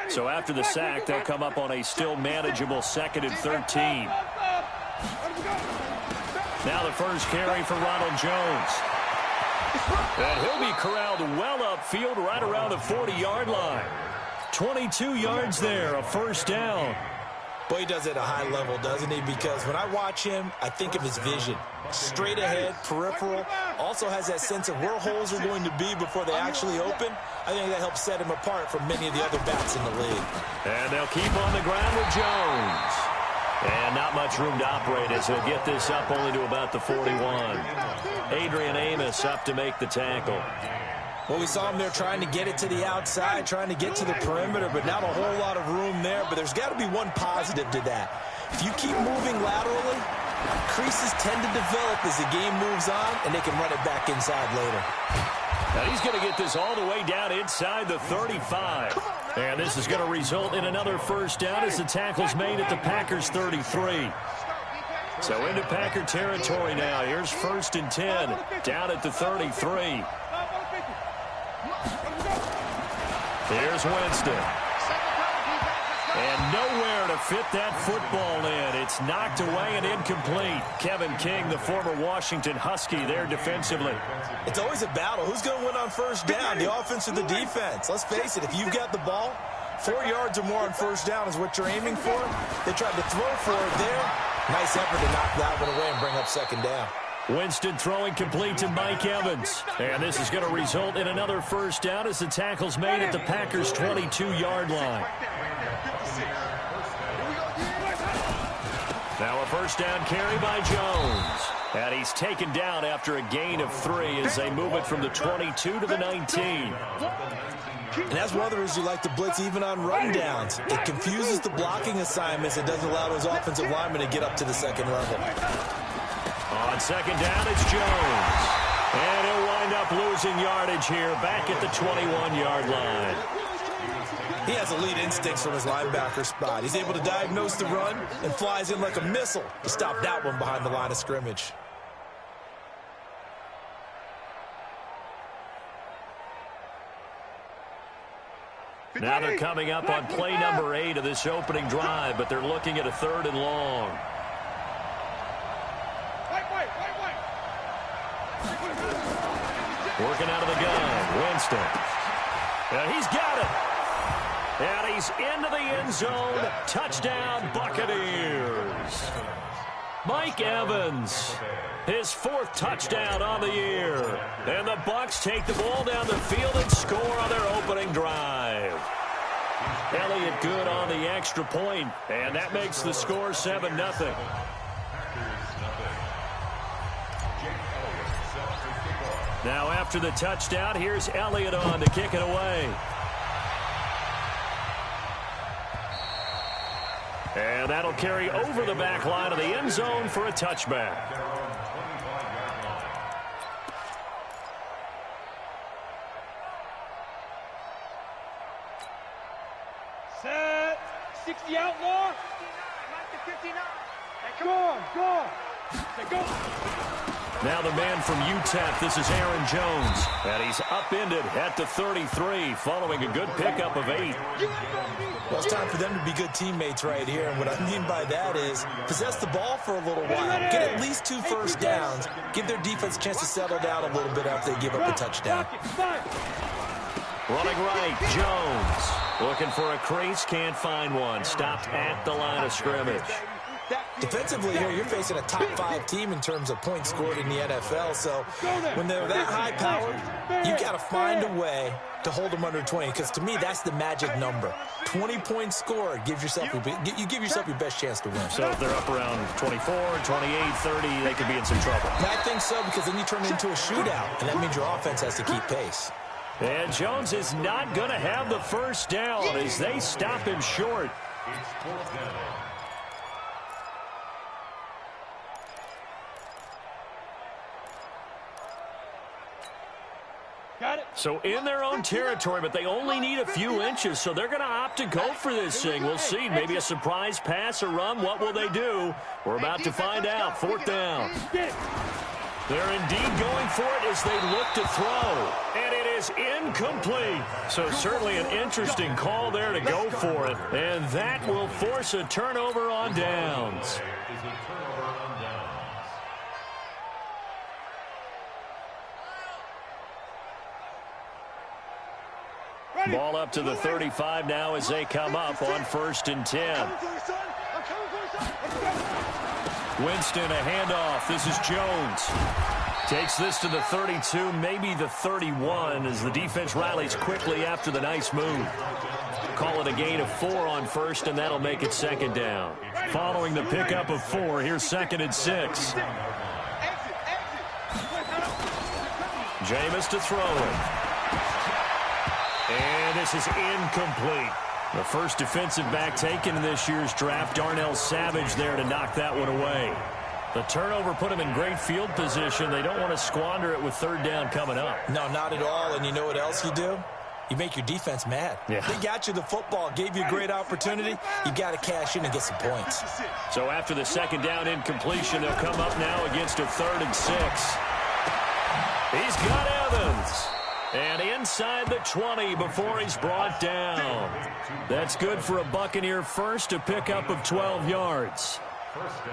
So after the sack, they'll come up on a still manageable 2nd and 13. Now the first carry for Ronald Jones. And he'll be corralled well upfield right around the 40-yard line. 22 yards there, a first down. Boy, he does it at a high level, doesn't he? Because when I watch him, I think of his vision. Straight ahead, peripheral. Also has that sense of where holes are going to be before they actually open. I think that helps set him apart from many of the other backs in the league. And they'll keep on the ground with Jones. And not much room to operate as he'll get this up only to about the 41. Adrian Amos up to make the tackle. Well, we saw him there trying to get it to the outside, trying to get to the perimeter, but not a whole lot of room there. But there's got to be one positive to that. If you keep moving laterally, creases tend to develop as the game moves on, and they can run it back inside later. Now he's going to get this all the way down inside the 35. And this is going to result in another first down as the tackle's made at the Packers' 33. So into Packer territory now. Here's 1st and 10 down at the 33. Here's Winston. And nowhere to fit that football in. It's knocked away and incomplete. Kevin King, the former Washington Husky, there defensively. It's always a battle. Who's going to win on first down, the offense or the defense? Let's face it, if you've got the ball, 4 yards or more on first down is what you're aiming for. They tried to throw for it there. Nice effort to knock that one away and bring up 2nd down. Winston throwing complete to Mike Evans. And this is going to result in another first down as the tackle's made at the Packers' 22-yard line. Now a first down carry by Jones. And he's taken down after a gain of 3 as they move it from the 22 to the 19. And that's one of the reasons you like to blitz even on rundowns. It confuses the blocking assignments and doesn't allow those offensive linemen to get up to the 2nd level. On 2nd down, it's Jones. And he'll wind up losing yardage here back at the 21-yard line. He has elite instincts from his linebacker spot. He's able to diagnose the run and flies in like a missile to stop that one behind the line of scrimmage. Now they're coming up on play number 8 of this opening drive, but they're looking at a 3rd and long. Working out of the gun, Winston. And he's got it. And he's into the end zone. Touchdown, Buccaneers. Mike Evans, his 4th touchdown on the year. And the Bucs take the ball down the field and score on their opening drive. Elliott good on the extra point, and that makes the score 7-0. Now after the touchdown, here's Elliott on to kick it away. And that'll carry over the back line of the end zone for a touchback. Set. 60 outlaw. 59. Come on, go. Go. Now the man from UTEP, this is Aaron Jones. And he's upended at the 33 following a good pickup of 8. Well, it's time for them to be good teammates right here. And what I mean by that is possess the ball for a little while. Get at least 2 first downs. Give their defense a chance to settle down a little bit after they give up a touchdown. Running right, Jones. Looking for a crease, can't find one. Stopped at the line of scrimmage. Defensively here, you're facing a top 5 team in terms of points scored in the NFL. So when they're that high-powered, you've got to find a way to hold them under 20. Because to me, that's the magic number. 20 points scored gives yourself you give yourself your best chance to win. So if they're up around 24, 28, 30, they could be in some trouble. And I think so, because then you turn it into a shootout, and that means your offense has to keep pace. And Jones is not going to have the first down as they stop him short. Got it. So in their own territory, but they only need a few inches, so they're going to opt to go for this thing. We'll see. Maybe a surprise pass or run. What will they do? We're about to find out. 4th down. They're indeed going for it as they look to throw. And it is incomplete. So certainly an interesting call there to go for it. And that will force a turnover on downs. Ball up to the 35 now as they come up on 1st and 10. Winston, a handoff. This is Jones. Takes this to the 32, maybe the 31, as the defense rallies quickly after the nice move. Call it a gain of 4 on 1st, and that'll make it 2nd down. Following the pickup of 4, here's 2nd and 6. Jameis to throw it. And this is incomplete. The first defensive back taken in this year's draft, Darnell Savage there to knock that one away. The turnover put them in great field position. They don't want to squander it with 3rd down coming up. No, not at all. And you know what else you do? You make your defense mad. Yeah. They got you the football, gave you a great opportunity. You got to cash in and get some points. So after the 2nd down incompletion, they'll come up now against a 3rd and 6. He's got Evans. And inside the 20 before he's brought down. That's good for a Buccaneer first, a pickup of 12 yards.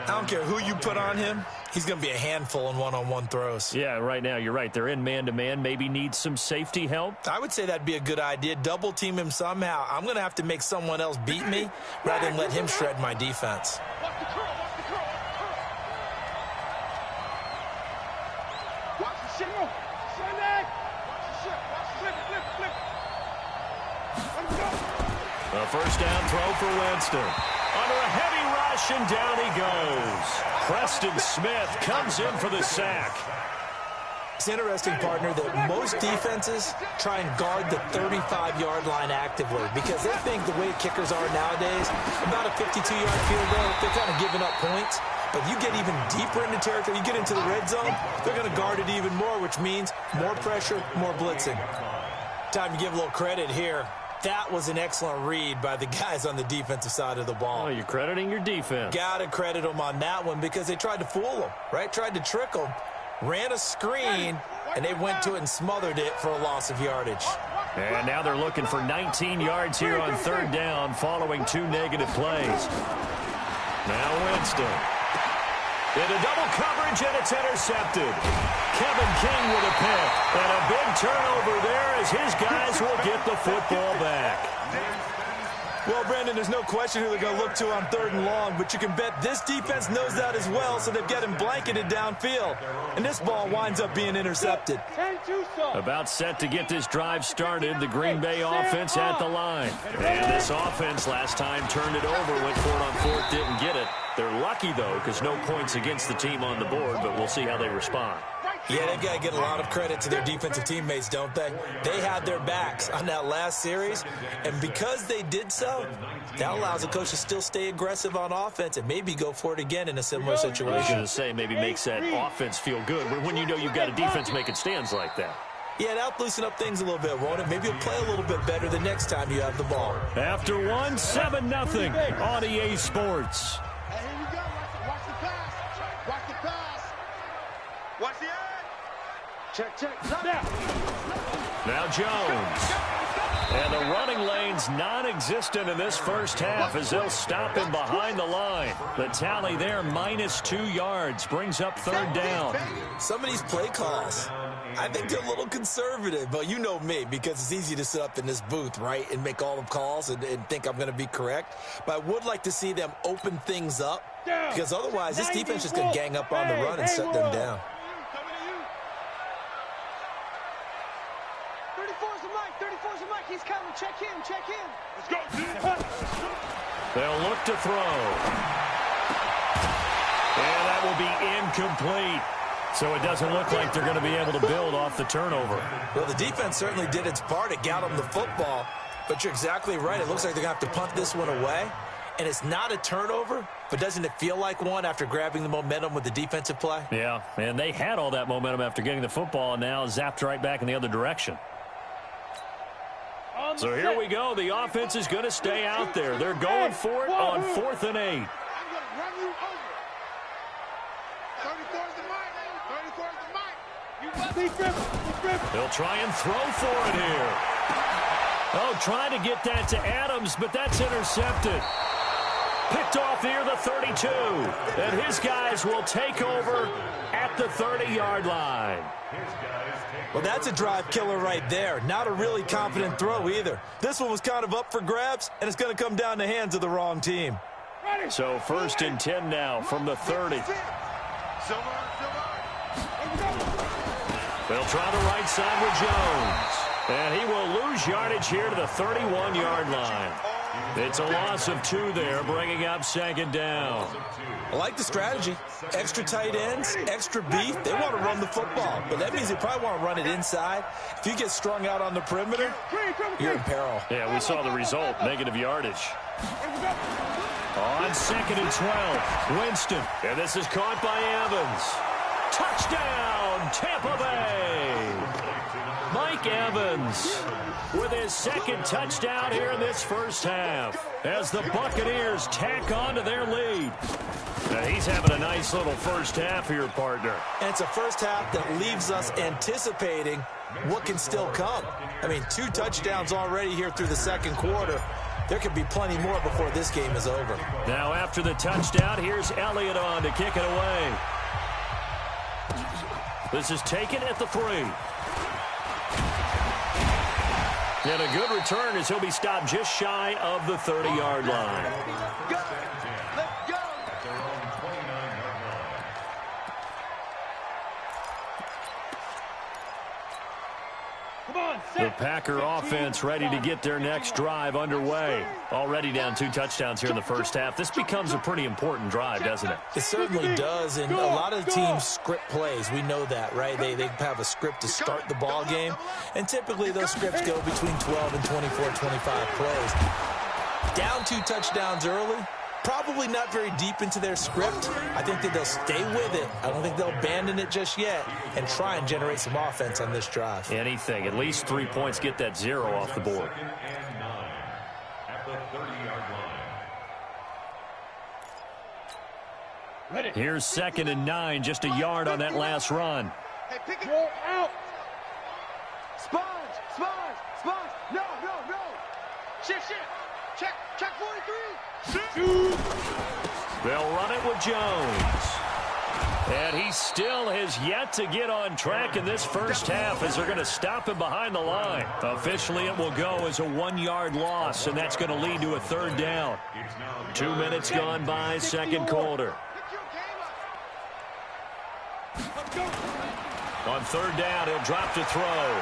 I don't care who you put on him. He's going to be a handful in one-on-one throws. Yeah, right now, you're right. They're in man-to-man. Maybe need some safety help. I would say that'd be a good idea. Double team him somehow. I'm going to have to make someone else beat me rather than let him shred my defense. Watch the curl, watch the curl, watch the curl. Watch the shit. Sunday. Watch the shit. Watch the flip, flip, flip. Let him go. A 1st down throw for Winston. Under a heavy rush, and down he goes. Preston Smith comes in for the sack. It's interesting, partner, that most defenses try and guard the 35-yard line actively because they think the way kickers are nowadays, about a 52-yard field goal, they're kind of giving up points. But you get even deeper into territory, you get into the red zone, they're going to guard it even more, which means more pressure, more blitzing. Time to give a little credit here. That was an excellent read by the guys on the defensive side of the ball. Oh, you're crediting your defense. Got to credit them on that one because they tried to fool them, right? Tried to trick them, ran a screen, and they went to it and smothered it for a loss of yardage. And now they're looking for 19 yards here on 3rd down following 2 negative plays. Now Winston. Into double coverage, and it's intercepted. Kevin King with a pick. And a big turnover there as his guys will get the football back. Well, Brandon, there's no question who they're going to look to on 3rd and long, but you can bet this defense knows that as well, so they've got him blanketed downfield. And this ball winds up being intercepted. About set to get this drive started, the Green Bay offense at the line. And this offense last time turned it over, went for it on 4th, didn't get it. They're lucky, though, because no points against the team on the board, but we'll see how they respond. Yeah, they've got to get a lot of credit to their defensive teammates, don't they? They had their backs on that last series, and because they did so, that allows the coach to still stay aggressive on offense and maybe go for it again in a similar situation. I was going to say, maybe makes that offense feel good when you know you've got a defense making stands like that. Yeah, that'll loosen up things a little bit, won't it? Maybe you'll play a little bit better the next time you have the ball. After 1, 7-0 on EA Sports. Hey, here we go. Watch the pass. Watch the pass. Watch the check, check. Now Jones. And the running lane's non-existent in this first half as they'll stop him behind the line. The tally there, -2 yards, brings up 3rd down. Some of these play calls, I think they're a little conservative, but you know me, because it's easy to sit up in this booth, right, and make all the calls and think I'm going to be correct. But I would like to see them open things up, because otherwise this defense is going to gang up on the run and shut them down. 34's a Mike. He's coming. Check him. Let's go. They'll look to throw. And that will be incomplete. So it doesn't look like they're going to be able to build off the turnover. Well, the defense certainly did its part. It got them the football. But you're exactly right. It looks like they're going to have to punt this one away. And it's not a turnover, but doesn't it feel like one after grabbing the momentum with the defensive play? Yeah, and they had all that momentum after getting the football and now zapped right back in the other direction. So here we go. The offense is going to stay out there. They're going for it on 4th and 8. I'm going to run you over. 34's the Mike. 34's the Mike. You He'll try and throw for it here. Oh, trying to get that to Adams, but that's intercepted. Picked off near the 32. And his guys will take over at the 30-yard line. Well, that's a drive killer right there. Not a really confident throw either. This one was kind of up for grabs, and it's going to come down the hands of the wrong team. So 1st and 10 now from the 30. They'll try the right side with Jones. And he will lose yardage here to the 31-yard line. It's a loss of 2 there, bringing up 2nd down. I like the strategy. Extra tight ends, extra beef. They want to run the football, but that means they probably want to run it inside. If you get strung out on the perimeter, you're in peril. Yeah, we saw the result, negative yardage. On 2nd and 12, Winston. And this is caught by Evans. Touchdown, Tampa Bay. Mike Evans with his 2nd touchdown here in this first half as the Buccaneers tack on to their lead. Now he's having a nice little first half here, partner. And it's a first half that leaves us anticipating what can still come. I mean, 2 touchdowns already here through the 2nd quarter. There could be plenty more before this game is over. Now after the touchdown, here's Elliott on to kick it away. This is taken at the 3. And a good return as he'll be stopped just shy of the 30-yard line. Let's go. The Packer offense ready to get their next drive underway. Already down 2 touchdowns here in the first half. This becomes a pretty important drive, doesn't it? It certainly does, and a lot of the teams script plays. We know that, right? They have a script to start the ball game, and typically those scripts go between 12 and 24, 25 plays. Down 2 touchdowns early, probably not very deep into their script. I think that they'll stay with it. I don't think they'll abandon it just yet and try and generate some offense on this drive. Anything. At least 3 points, get that 0 off the board. Here's 2nd and 9, just a yard on that last run. Hey, pick it. Roll out. Sponge. No. Shit. Check 43. They'll run it with Jones. And he still has yet to get on track in this first half as they're going to stop him behind the line. Officially, it will go as a 1-yard loss, and that's going to lead to a 3rd down. 2 minutes gone by, 2nd quarter. On 3rd down, he'll drop to throw.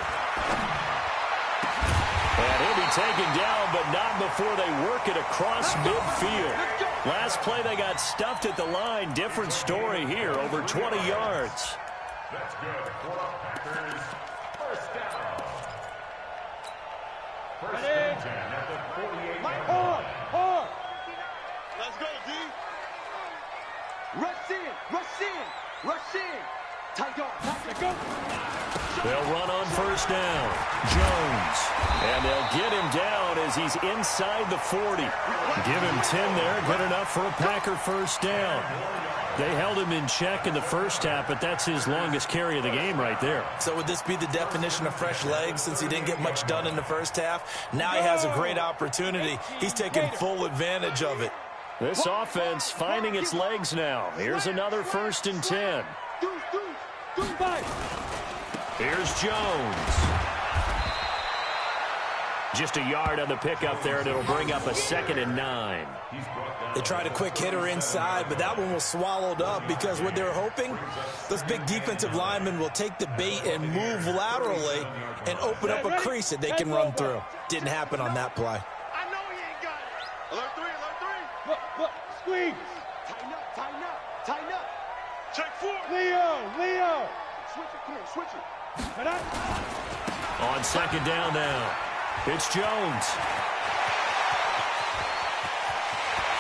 And he'll be taken down, but not before they work it across midfield. Last play, they got stuffed at the line. Different story here, over 20 yards. That's good. Packers, first down. First and 10 at the 48. Hard. Let's go, D. Rush in. Tight guard. Go. They'll run on first down. Jones. And they'll get him down as he's inside the 40. Give him 10 there. Good enough for a Packer first down. They held him in check in the first half, but that's his longest carry of the game right there. So would this be the definition of fresh legs since he didn't get much done in the first half? Now he has a great opportunity. He's taking full advantage of it. This offense finding its legs now. Here's another 1st and 10. Here's Jones. Just a yard on the pickup there, and it'll bring up a 2nd and 9. They tried a quick hitter inside, but that one was swallowed up because what they're hoping, those big defensive linemen will take the bait and move laterally and open up a crease that they can run through. Didn't happen on that play. I know he ain't got it. Alert 3. Look. Squeeze. Tighten up. Check 4. Leo. Switch it. On 2nd down now, it's Jones.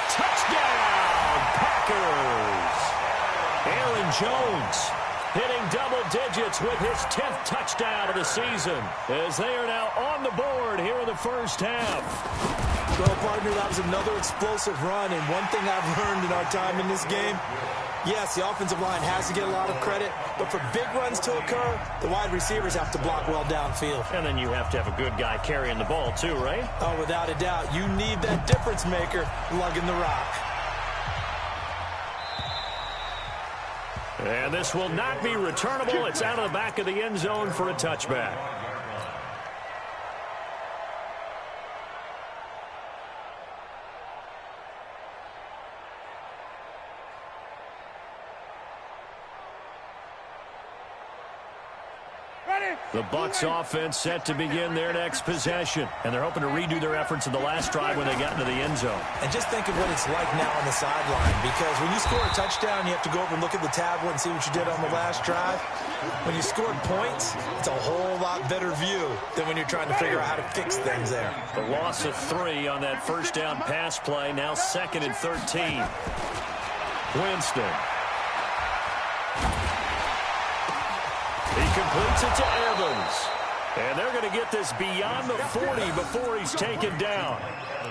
Touchdown, Packers! Aaron Jones hitting double digits with his 10th touchdown of the season as they are now on the board here in the first half. Well, partner, that was another explosive run, and one thing I've learned in our time in this game, Yes, the offensive line has to get a lot of credit, but for big runs to occur, the wide receivers have to block well downfield. And then you have to have a good guy carrying the ball too, right? Oh, without a doubt. You need that difference maker lugging the rock. And this will not be returnable. It's out of the back of the end zone for a touchback. The Bucs offense set to begin their next possession. And they're hoping to redo their efforts in the last drive when they got into the end zone. And just think of what it's like now on the sideline, because when you score a touchdown, you have to go over and look at the tablet and see what you did on the last drive. When you scored points, it's a whole lot better view than when you're trying to figure out how to fix things there. The loss of 3 on that first down pass play. Now 2nd and 13. Winston. He completes it to Evans. And they're going to get this beyond the 40 before he's taken down.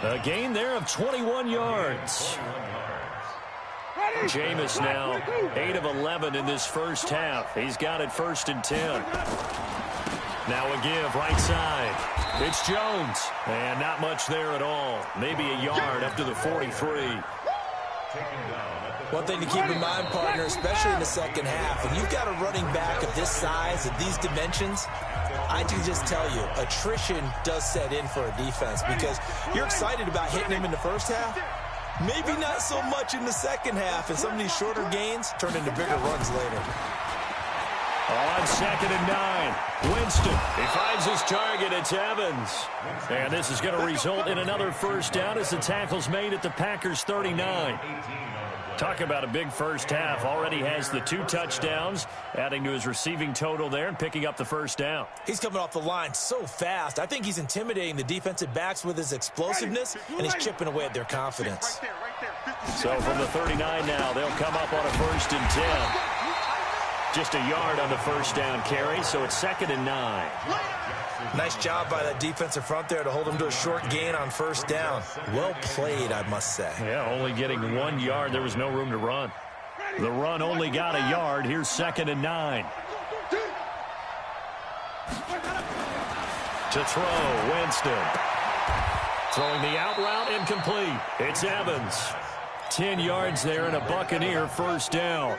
A gain there of 21 yards. Jameis now 8 of 11 in this first half. He's got it 1st and 10. Now a give right side. It's Jones. And not much there at all. Maybe a yard up to the 43. One thing to keep in mind, partner, especially in the second half, when you've got a running back of this size, of these dimensions, I can just tell you, attrition does set in for a defense, because you're excited about hitting him in the first half. Maybe not so much in the second half, and some of these shorter gains turn into bigger runs later. On 2nd and 9, Winston. He finds his target. It's Evans. And this is going to result in another first down as the tackle's made at the Packers' 39. Talk about a big first half. Already has the 2 touchdowns, adding to his receiving total there and picking up the first down. He's coming off the line so fast. I think he's intimidating the defensive backs with his explosiveness, and he's chipping away at their confidence. So from the 39 now, they'll come up on a 1st and 10. Just a yard on the first down carry, so it's 2nd and 9. Nice job by that defensive front there to hold him to a short gain on first down. Well played, I must say. Yeah, only getting 1 yard. There was no room to run. The run only got a yard. Here's 2nd and 9. To throw, Winston. Throwing the out route, incomplete. It's Evans. 10 yards there and a Buccaneer first down.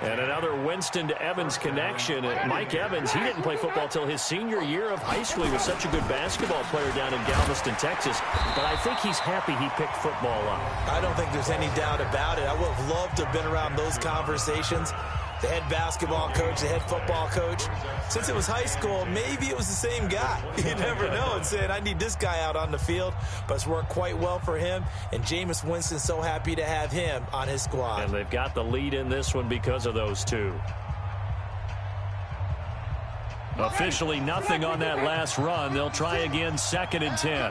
And another Winston to Evans connection. Mike Evans, he didn't play football till his senior year of high school. He was such a good basketball player down in Galveston, Texas. But I think he's happy he picked football up. I don't think there's any doubt about it. I would have loved to have been around those conversations. The head basketball coach, the head football coach. Since it was high school, maybe it was the same guy. You never know, and saying, I need this guy out on the field. But it's worked quite well for him, and Jameis Winston's so happy to have him on his squad. And they've got the lead in this one because of those 2. Officially nothing on that last run. They'll try again, 2nd and 10.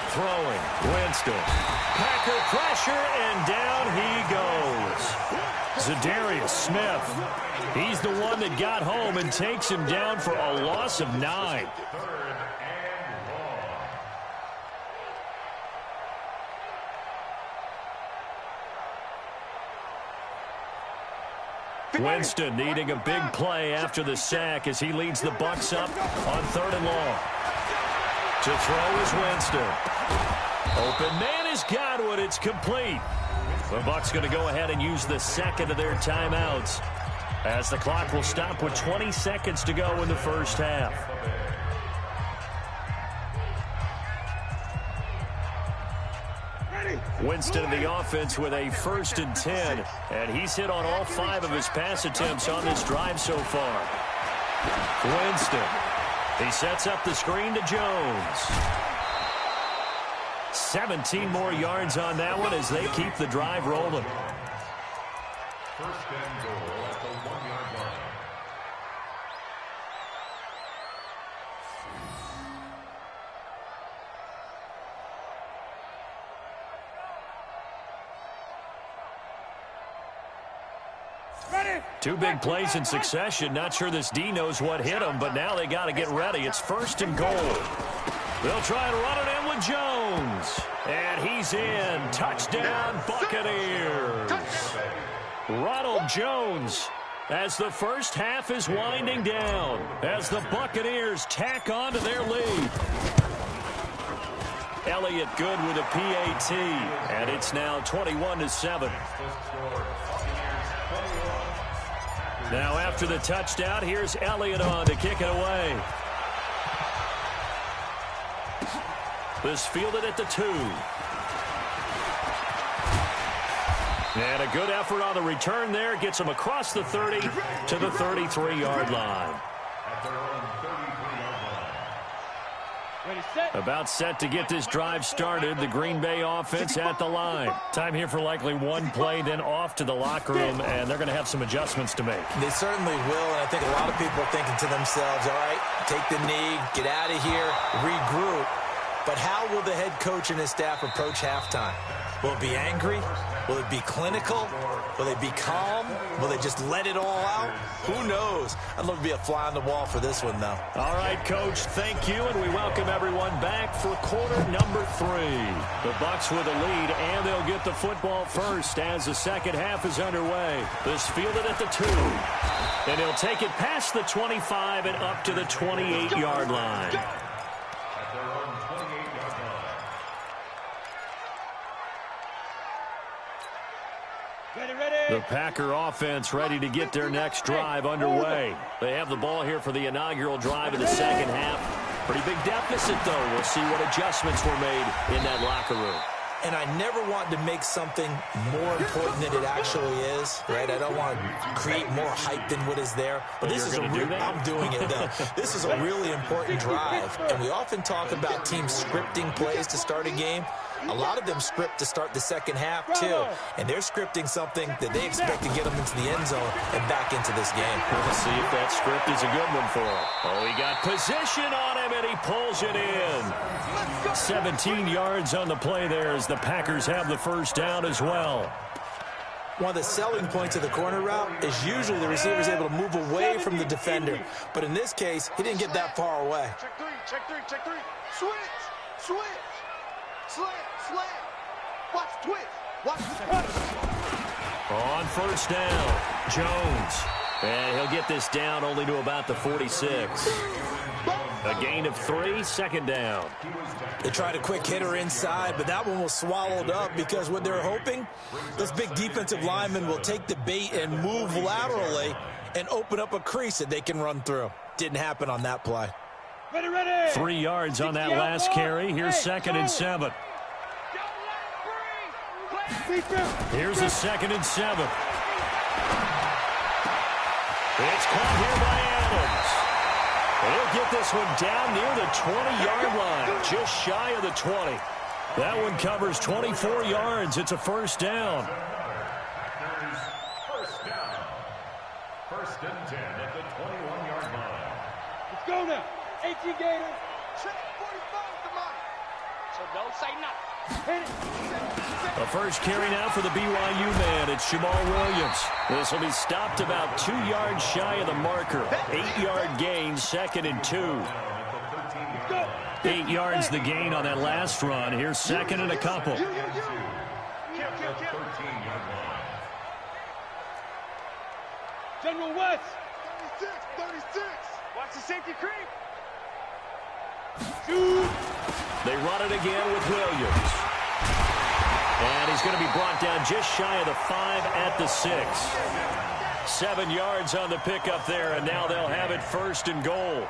Throwing, Winston. Packer pressure, and down he goes. Zadarius Smith. He's the one that got home and takes him down for a loss of 9. Winston needing a big play after the sack as he leads the Bucs up on 3rd and long. To throw is Winston. Open man is Godwin. It's complete. The Bucs going to go ahead and use the 2nd of their timeouts as the clock will stop with 20 seconds to go in the first half. Winston in the offense with a 1st and 10, and he's hit on all 5 of his pass attempts on this drive so far. Winston. He sets up the screen to Jones. 17 more yards on that one as they keep the drive rolling. 1st and goal at the 1-yard line. Two big plays in succession. Not sure this D knows what hit him, but now they got to get ready. It's 1st and goal. They'll try and run it in with Jones. Jones. And he's in. Touchdown, Buccaneers. Ronald Jones, as the first half is winding down, as the Buccaneers tack on to their lead. Elliott good with a PAT, and it's now 21-7. Now after the touchdown, here's Elliott on to kick it away. This fielded at the 2. And a good effort on the return there. Gets him across the 30 to the 33-yard line. About set to get this drive started. The Green Bay offense at the line. Time here for likely one play, then off to the locker room, and they're going to have some adjustments to make. They certainly will, and I think a lot of people are thinking to themselves, all right, take the knee, get out of here, regroup. But how will the head coach and his staff approach halftime? Will it be angry? Will it be clinical? Will they be calm? Will they just let it all out? Who knows? I'd love to be a fly on the wall for this one, though. All right, Coach, thank you, and we welcome everyone back for quarter number 3. The Bucs with a lead, and they'll get the football first as the second half is underway. This fielded at the 2. And he'll take it past the 25 and up to the 28-yard line. The Packer offense ready to get their next drive underway. They have the ball here for the inaugural drive of the second half. Pretty big deficit, though. We'll see what adjustments were made in that locker room. And I never want to make something more important than it actually is, right? I don't want to create more hype than what is there. But this is I'm doing it, though. This is a really important drive. And we often talk about teams scripting plays to start a game. A lot of them script to start the second half, too. And they're scripting something that they expect to get them into the end zone and back into this game. We'll see if that script is a good one for him. Oh, he got position on him, and he pulls it in. 17 yards on the play there as the Packers have the first down as well. One of the selling points of the corner route is usually the receiver is able to move away from the defender. But in this case, he didn't get that far away. Check 3, check 3, check 3. Switch. Slant. Watch twitch. Watch twitch. On first down, Jones. And he'll get this down only to about the 46. A gain of 3, second down. They tried a quick hitter inside, but that one was swallowed up because what they're hoping, this big defensive lineman will take the bait and move laterally and open up a crease that they can run through. Didn't happen on that play. Ready. 3 yards on that last carry. Here's 2nd and 7. Here's a 2nd and 7. It's caught here by Adams. He'll get this one down near the 20-yard line, just shy of the 20. That one covers 24 yards. It's a first down. First and 10 at the 21-yard line. Let's go now. 18 Gators. Check 45, come on. So don't say nothing. A first carry now for the BYU man. It's Jamal Williams. This will be stopped about 2 yards shy of the marker. 8-yard gain, 2nd and 2. 8 yards the gain on that last run. Here's 2nd and a couple. General West. 36. Watch the safety creep. Shoot. They run it again with Williams. And he's going to be brought down just shy of the 5 at the 6. 7 yards on the pickup there, and now they'll have it 1st and goal.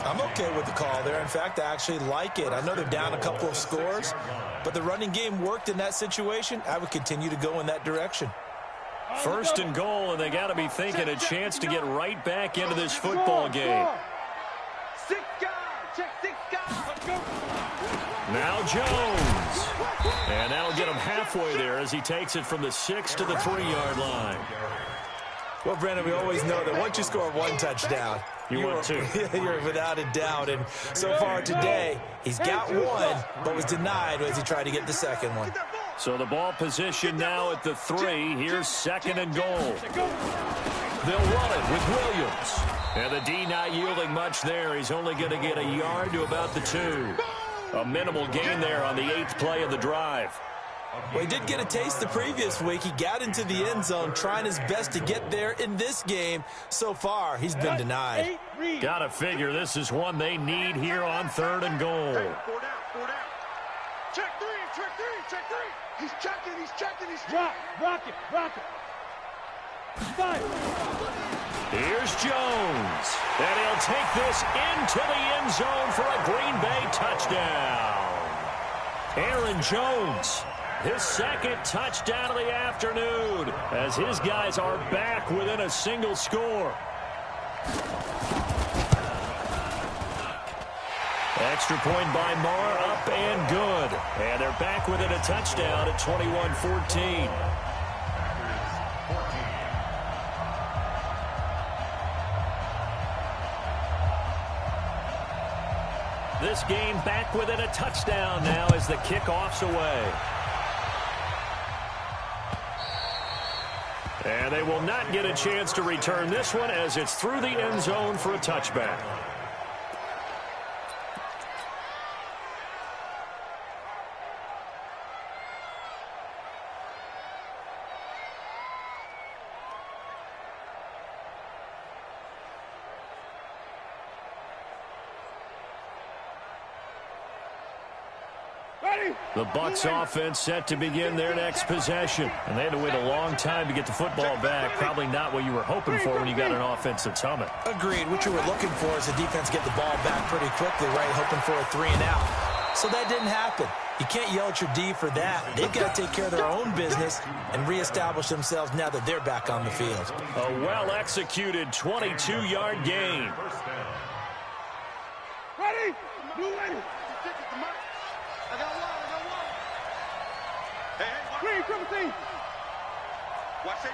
I'm okay with the call there. In fact, I actually like it. I know they're down a couple of scores, but the running game worked in that situation. I would continue to go in that direction. 1st and goal, and they got to be thinking a chance to get right back into this football game. 6 guys. Check 6 guys. Let's go. Now Jones. And that'll get him halfway there as he takes it from the 6 to the 3-yard line. Well, Brandon, we always know that once you score 1 touchdown, you're 2. You're without a doubt. And so far today, he's got 1, but was denied as he tried to get the 2nd one. So the ball position now at the 3. Here's 2nd and goal. They'll run it with Williams. And the D not yielding much there. He's only going to get a yard to about the 2. A minimal gain there on the 8th play of the drive. Well, he did get a taste the previous week. He got into the end zone trying his best to get there in this game. So far, he's been denied. Gotta figure this is one they need here on 3rd and goal. Hey, 4 down, 4 down. Check 3, check 3, check 3. He's checking, he's checking, he's checking. Rock it. Fire. Here's Jones. And he'll take this into the end zone for a Green Bay touchdown. Aaron Jones, his 2nd touchdown of the afternoon, as his guys are back within a single score. Extra point by Marr, up and good. And they're back within a touchdown at 21-14. This game back within a touchdown now as the kickoff's away. And they will not get a chance to return this one as it's through the end zone for a touchback. The Bucs offense set to begin their next possession. And they had to wait a long time to get the football back. Probably not what you were hoping for when you got an offense that's humming. Agreed. What you were looking for is the defense get the ball back pretty quickly, right? Hoping for a 3 and out. So that didn't happen. You can't yell at your D for that. They've got to take care of their own business and reestablish themselves now that they're back on the field. A well-executed 22-yard gain. Ready? Blue ready. I got one. Hey, Green, triple team. watch it.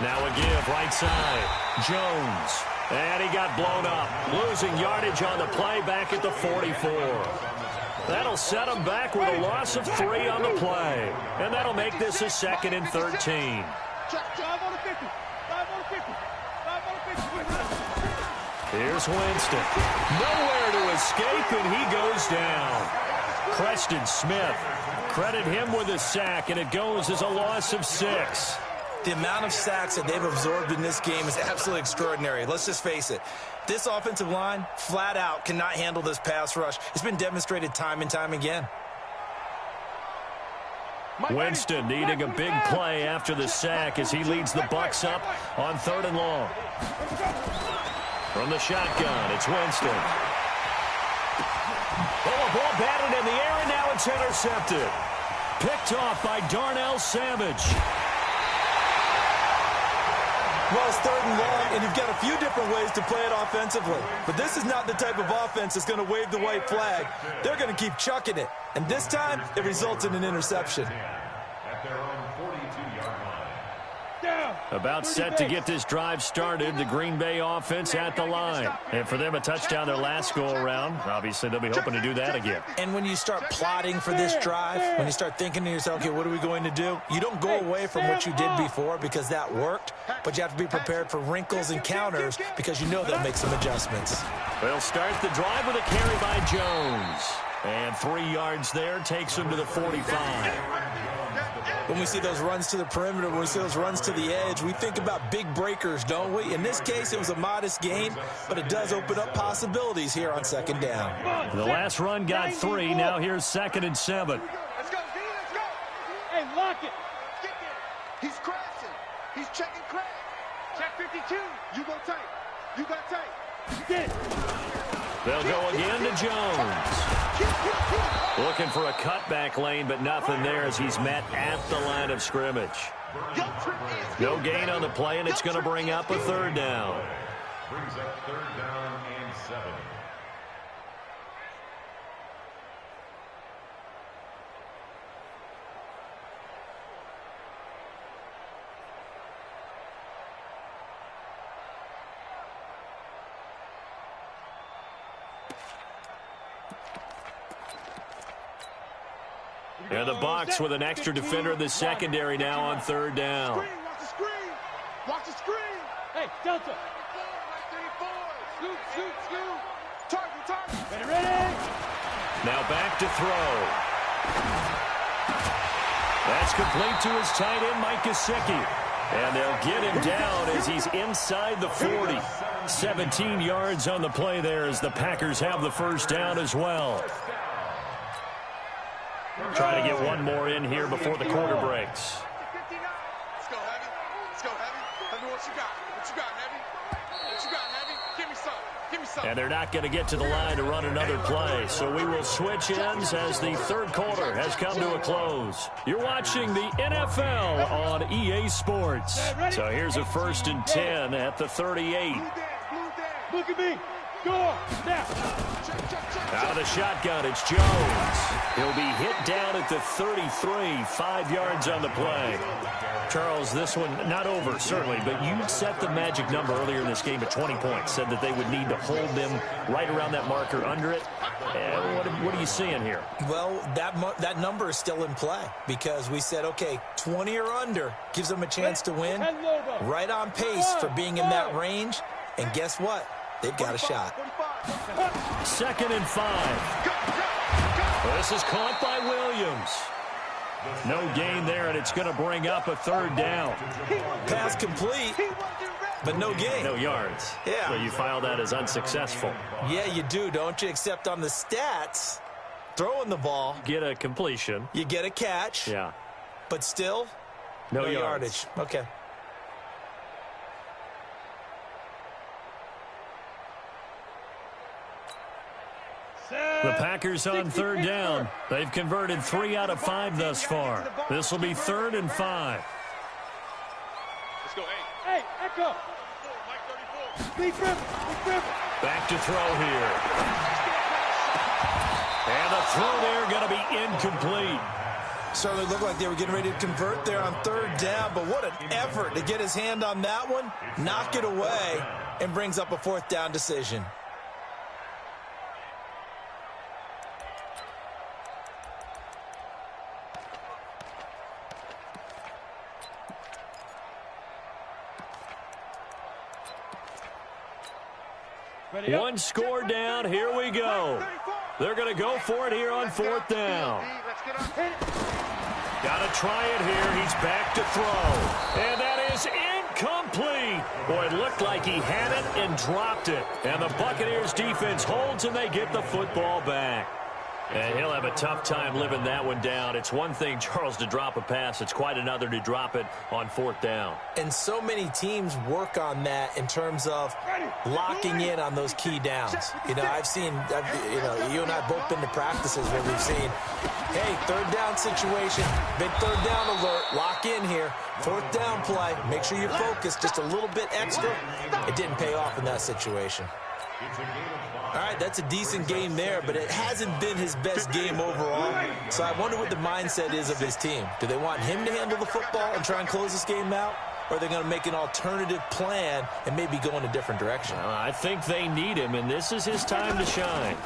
Now a give, right side. Jones. And he got blown up. Losing yardage on the play back at the 44. That'll set him back with a loss of 3 on the play. And that'll make this a 2nd and 13. 5 on the 50. 5 on the 50. 5 on the 50. Here's Winston. Nowhere to escape, and he goes down. Preston Smith. Credit him with a sack, and it goes as a loss of 6. The amount of sacks that they've absorbed in this game is absolutely extraordinary. Let's just face it. This offensive line, flat out, cannot handle this pass rush. It's been demonstrated time and time again. Winston needing a big play after the sack as he leads the Bucs up on 3rd and long. From the shotgun, it's Winston. Oh, a ball batted in the air, and now it's intercepted. Picked off by Darnell Savage. Well, it's 3rd and long, and you've got a few different ways to play it offensively. But this is not the type of offense that's going to wave the white flag. They're going to keep chucking it. And this time, it results in an interception. At their own 42-yard line. About set to get this drive started. The Green Bay offense at the line. And for them, a touchdown their last go-around. Obviously, they'll be hoping to do that again. And when you start plotting for this drive, when you start thinking to yourself, okay, what are we going to do? You don't go away from what you did before because that worked, but you have to be prepared for wrinkles and counters because you know they'll make some adjustments. They'll start the drive with a carry by Jones. And 3 yards there takes him to the 45. When we see those runs to the perimeter, when we see those runs to the edge, we think about big breakers, don't we? In this case, it was a modest gain, but it does open up possibilities here on 2nd down. The last run got 3. Now here's 2nd and 7. Let's go, D, let's go. Hey, lock it. Get there. He's crashing. He's checking crash. Check 52. You go tight. You got tight. Get it. They'll go again to Jones. Looking for a cutback lane, but nothing there as he's met at the line of scrimmage. No gain on the play, and it's going to bring up a 3rd down. Brings up 3rd down and 7. And the Bucs with an extra defender in the secondary now on 3rd down. Watch the screen. Watch the screen. Hey, Delta. Scoot, scoot. Ready. Now back to throw. That's complete to his tight end, Mike Gesicki. And they'll get him down as he's inside the 40. 17 yards on the play there as the Packers have the first down as well. Trying to get one more in here before the quarter breaks. Let's go, Heavy. Let's go, Heavy. Tell me what you got. What you got, Heavy? What you got, Heavy? Give me some. Give me some. And they're not going to get to the line to run another play. So we will switch ends as the third quarter has come to a close. You're watching the NFL on EA Sports. So here's a 1st and 10 at the 38. Look at me. Go on. Now. Out of the shotgun, it's Jones. He'll be hit down at the 33, 5 yards on the play. Charles, this one not over, certainly, but you set the magic number earlier in this game at 20 points, said that they would need to hold them right around that marker under it. What are you seeing here? Well, that number is still in play because we said, okay, 20 or under gives them a chance to win. Right on pace for being in that range. And guess what? They've got a shot. 2nd and 5. This is caught by Williams. No gain there, and it's going to bring up a 3rd down. Pass complete, but no gain. No yards. Yeah. So you file that as unsuccessful. Yeah, you do, don't you? Except on the stats, throwing the ball. Get a completion. You get a catch. Yeah. But still, no yardage. Okay. The Packers on 3rd down. They've converted 3 out of 5 thus far. This will be 3rd and 5. Let's go, Hey, Echo. Big Griffin. Back to throw here. And the throw there going to be incomplete. Certainly looked like they were getting ready to convert there on 3rd down, but what an effort to get his hand on that one, knock it away, and brings up a 4th down decision. One score down. Here we go. They're going to go for it here on 4th down. Got to try it here. He's back to throw. And that is incomplete. Boy, it looked like he had it and dropped it. And the Buccaneers defense holds and they get the football back. And he'll have a tough time living that one down. It's one thing, Charles, to drop a pass. It's quite another to drop it on 4th down. And so many teams work on that in terms of locking in on those key downs. You know, you and I have both been to practices where we've seen, hey, 3rd down situation, big 3rd down alert, lock in here, 4th down play, make sure you focus just a little bit extra. It didn't pay off in that situation. All right, that's a decent game there, but it hasn't been his best game overall. So I wonder what the mindset is of his team. Do they want him to handle the football and try and close this game out? Or are they going to make an alternative plan and maybe go in a different direction? I think they need him, and this is his time to shine.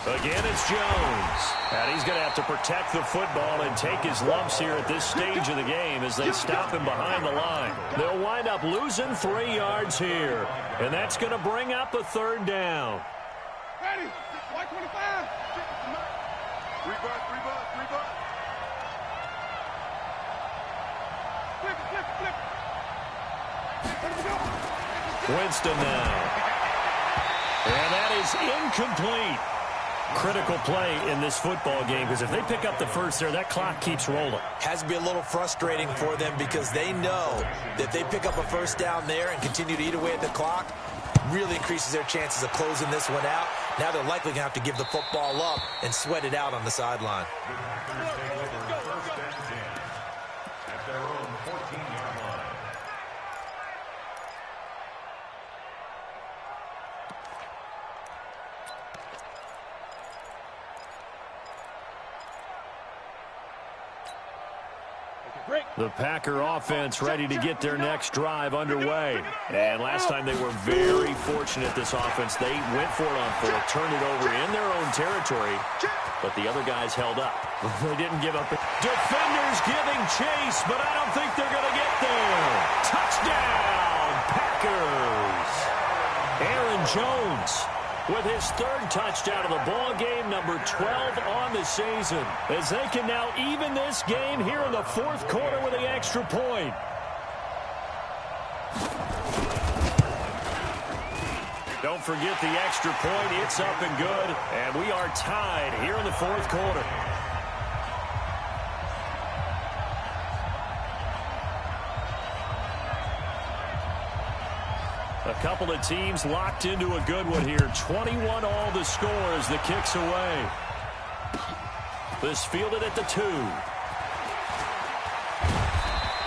Again, it's Jones. And he's going to have to protect the football and take his lumps here at this stage of the game as they stop him behind the line. They'll wind up losing 3 yards here, and that's going to bring up a 3rd down. Ready. 125. Three butt. Flip. Winston now. And that is incomplete. Critical play in this football game because if they pick up the first there, that clock keeps rolling. Has to be a little frustrating for them because they know that if they pick up a 1st down there and continue to eat away at the clock, really increases their chances of closing this one out. Now they're likely going to have to give the football up and sweat it out on the sideline. At their own 14-yard line. The Packer offense ready to get their next drive underway. And last time they were very fortunate, this offense. They went for it on 4th, turned it over in their own territory, but the other guys held up. They didn't give up. Defenders giving chase, but I don't think they're going to get there. Touchdown, Packers. Aaron Jones with his third touchdown of the ball game, number 12 on the season, as they can now even this game here in the fourth quarter with the extra point. Don't forget the extra point. It's up and good, and we are tied here in the fourth quarter. A couple of teams locked into a good one here. 21 all the score as the kick's away. This fielded at the 2.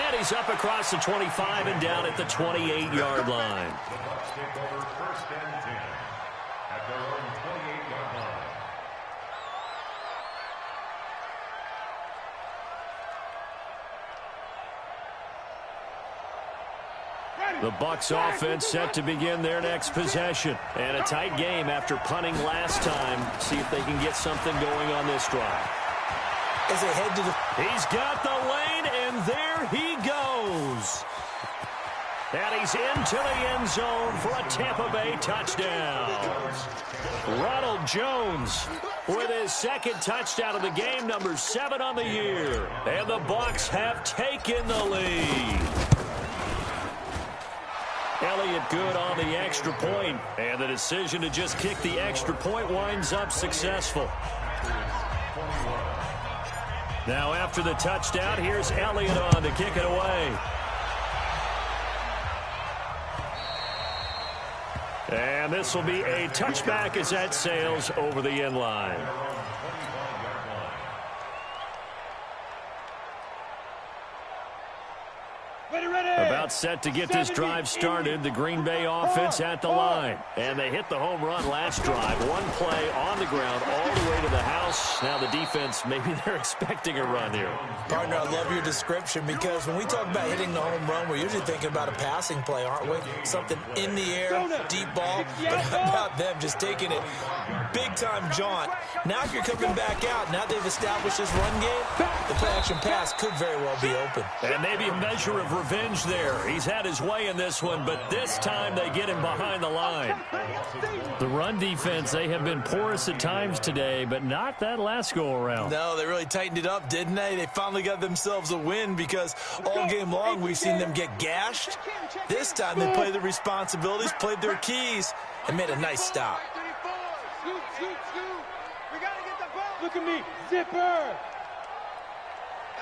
And he's up across the 25 and down at the 28-yard line. The Bucs take over first and 10 at their own 28-yard line. The Bucs offense set to begin their next possession. And a tight game after punting last time. See if they can get something going on this drive. As they head to the... He's got the lane, and there he goes. And he's into the end zone for a Tampa Bay touchdown. Ronald Jones with his second touchdown of the game, number 7 on the year. And the Bucs have taken the lead. Elliott good on the extra point, and the decision to just kick the extra point winds up successful. Now after the touchdown, here's Elliott on to kick it away. And this will be a touchback as that sails over the end line. About set to get this drive started. The Green Bay offense at the line. And they hit the home run last drive. One play on the ground all the way to the house. Now the defense, maybe they're expecting a run here. Partner, I love your description because when we talk about hitting the home run, we're usually thinking about a passing play, aren't we? Something in the air, deep ball. But how about them just taking it big-time jaunt? Now if you're coming back out, now they've established this run game, the play-action pass could very well be open. And maybe a measure of revenge there. He's had his way in this one, but this time they get him behind the line. The run defense, they have been porous at times today, but not that last go-around. No, they really tightened it up, didn't they? They finally got themselves a win because all game long we've seen them get gashed. This time they played their responsibilities, played their keys, and made a nice stop. Look at me, zipper.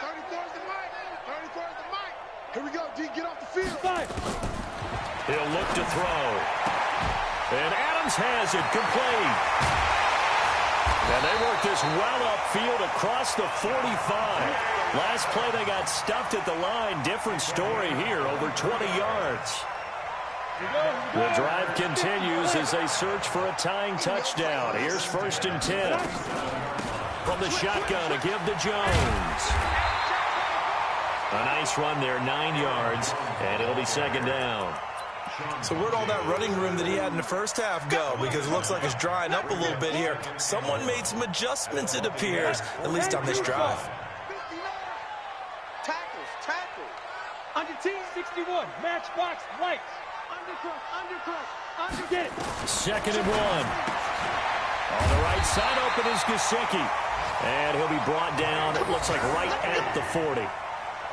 34's the mic. 34's the mic. Here we go, D, get off the field. He'll look to throw. And Adams has it complete. And they work this well upfield across the 45. Last play they got stuffed at the line. Different story here, over 20 yards. The drive continues as they search for a tying touchdown. Here's 1st and 10. From the shotgun to give to Jones. A nice run there, 9 yards, and it'll be second down. So where'd all that running room that he had in the first half go? Because it looks like it's drying up a little bit here. Someone made some adjustments, it appears, at least on this drive. Tackles. Under team 61, matchbox white. Undercut. Get it. 2nd and 1. On the right side, open is Gesicki. And he'll be brought down, it looks like right at the 40.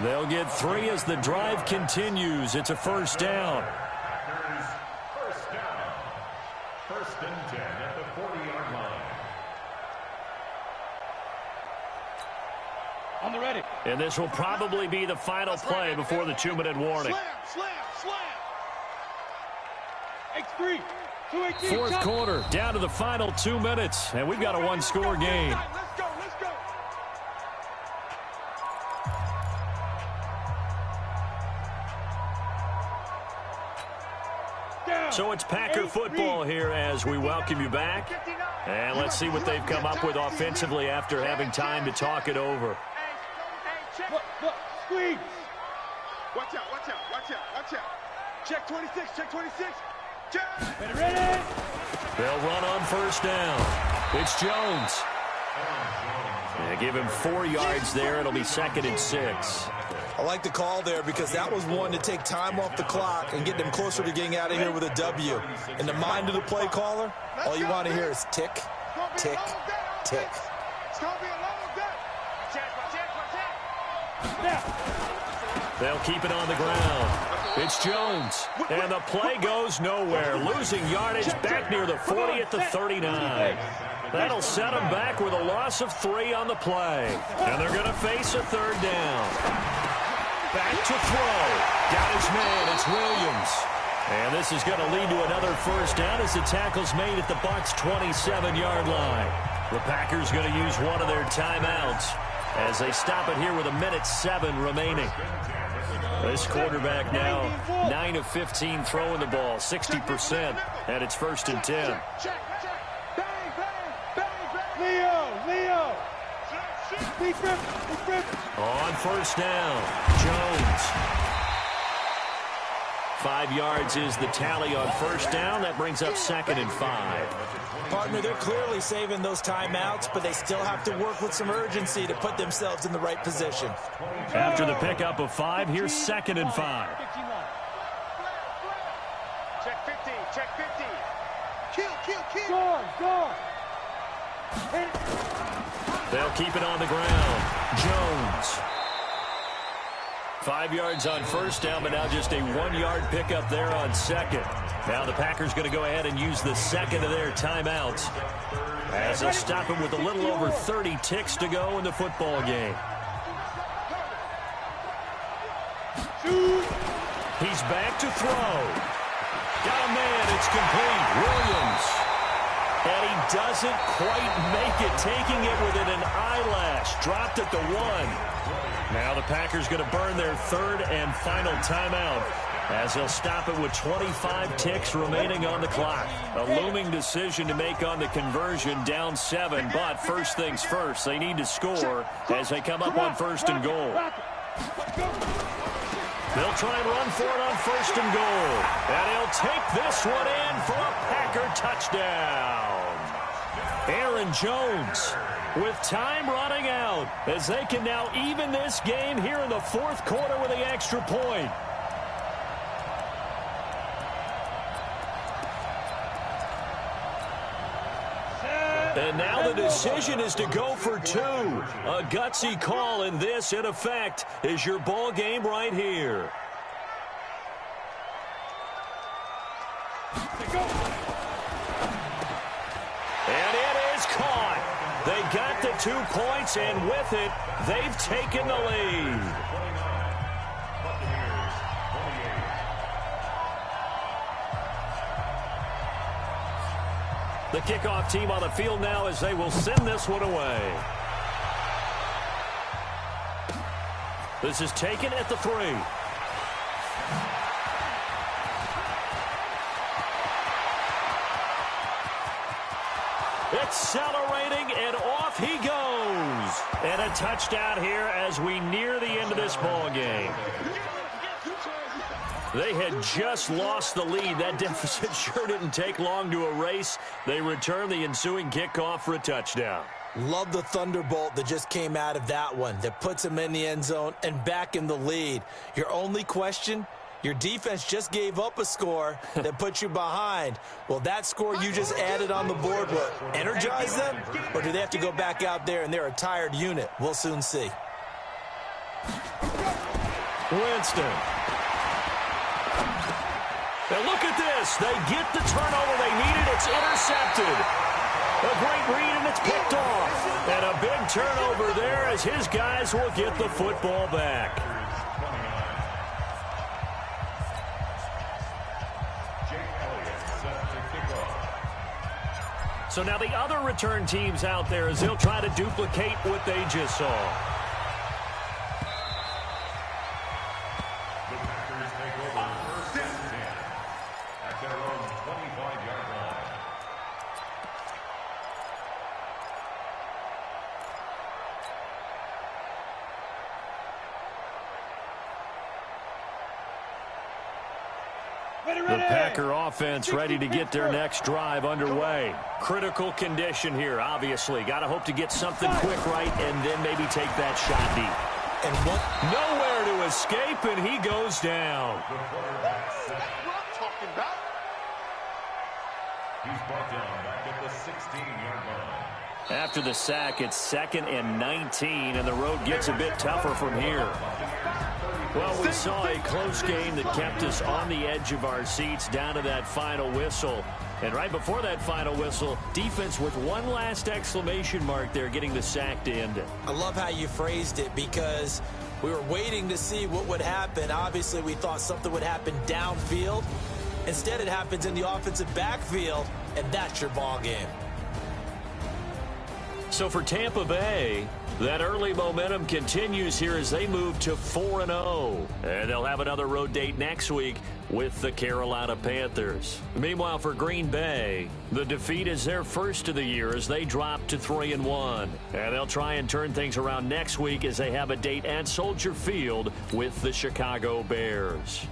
They'll get 3 as the drive continues. It's a first down. First down. 1st and 10 at the 40-yard line. On the ready. And this will probably be the final play before the 2-minute warning. Slam. X3. 218. Fourth quarter, down to the final 2 minutes, and we've got a one-score game. Let's go. So it's Packer football here as we welcome you back. And let's see what they've come up with offensively after having time to talk it over. Look, squeeze. Watch out. Check 26. Ready. They'll run on first down. It's Jones. And give him 4 yards there. It'll be 2nd and 6. I like the call there because that was one to take time off the clock and get them closer to getting out of here with a W. In the mind of the play caller, all you want to hear is tick, tick, tick. It's going to be a long day. They'll keep it on the ground. It's Jones, and the play goes nowhere. Losing yardage back near the 40 at the 39. That'll set them back with a loss of 3 on the play. And they're going to face a 3rd down. Back to throw. Got his man. It's Williams. And this is going to lead to another 1st down as the tackle's made at the Bucs' 27-yard line. The Packers going to use one of their timeouts as they stop it here with 1:07 remaining. This quarterback now 9 of 15 throwing the ball, 60%, and it's 1st and 10. Leo. On 1st down, Jones. 5 yards is the tally on 1st down. That brings up 2nd and 5. Partner, they're clearly saving those timeouts, but they still have to work with some urgency to put themselves in the right position. After the pickup of 5, here's 2nd and 5. Check 15, check 15. Kill. Score. They'll keep it on the ground. Jones. 5 yards on 1st down, but now just a 1-yard pickup there on 2nd. Now the Packers going to go ahead and use the 2nd of their timeouts as they'll stop him with a little over 30 ticks to go in the football game. He's back to throw. Got a man. It's complete. Williams. And he doesn't quite make it, taking it within an eyelash. Dropped at the 1. Now the Packers going to burn their 3rd and final timeout as they'll stop it with 25 ticks remaining on the clock. A looming decision to make on the conversion, down 7, but first things first, they need to score as they come up on 1st and goal. They'll try and run for it on 1st and goal. And he'll take this one in for a Packer touchdown. Aaron Jones with time running out as they can now even this game here in the 4th quarter with the extra point. And now the decision is to go for 2. A gutsy call, and this, in effect, is your ball game right here. And it is caught. They got the 2 points, and with it, they've taken the lead. The kickoff team on the field now as they will send this one away. This is taken at the 3. Accelerating, and off he goes. And a touchdown here as we near the end of this ball game. They had just lost the lead. That deficit sure didn't take long to erase. They return the ensuing kickoff for a touchdown. Love the thunderbolt that just came out of that one that puts them in the end zone and back in the lead. Your only question, your defense just gave up a score that put you behind. Will that score you just added on the board will energize them, or do they have to go back out there and they're a tired unit? We'll soon see. Winston. And look at this. They get the turnover they needed. It's intercepted. A great read, and it's picked off. And a big turnover there as his guys will get the football back. So now the other return teams out there as they'll try to duplicate what they just saw. The Packer offense ready to get their next drive underway. Critical condition here, obviously. Got to hope to get something quick right and then maybe take that shot deep. And nowhere to escape, and he goes down. That's what I'm talking about. He's brought down back at the 16-yard line. After the sack, it's 2nd and 19, and the road gets a bit tougher from here. Well, we saw a close game that kept us on the edge of our seats down to that final whistle. And right before that final whistle, defense with one last exclamation mark there, getting the sack to end it. I love how you phrased it, because we were waiting to see what would happen. Obviously, we thought something would happen downfield. Instead, it happens in the offensive backfield, and that's your ball game. So for Tampa Bay, that early momentum continues here as they move to 4-0. And they'll have another road date next week with the Carolina Panthers. Meanwhile, for Green Bay, the defeat is their first of the year as they drop to 3-1. And they'll try and turn things around next week as they have a date at Soldier Field with the Chicago Bears.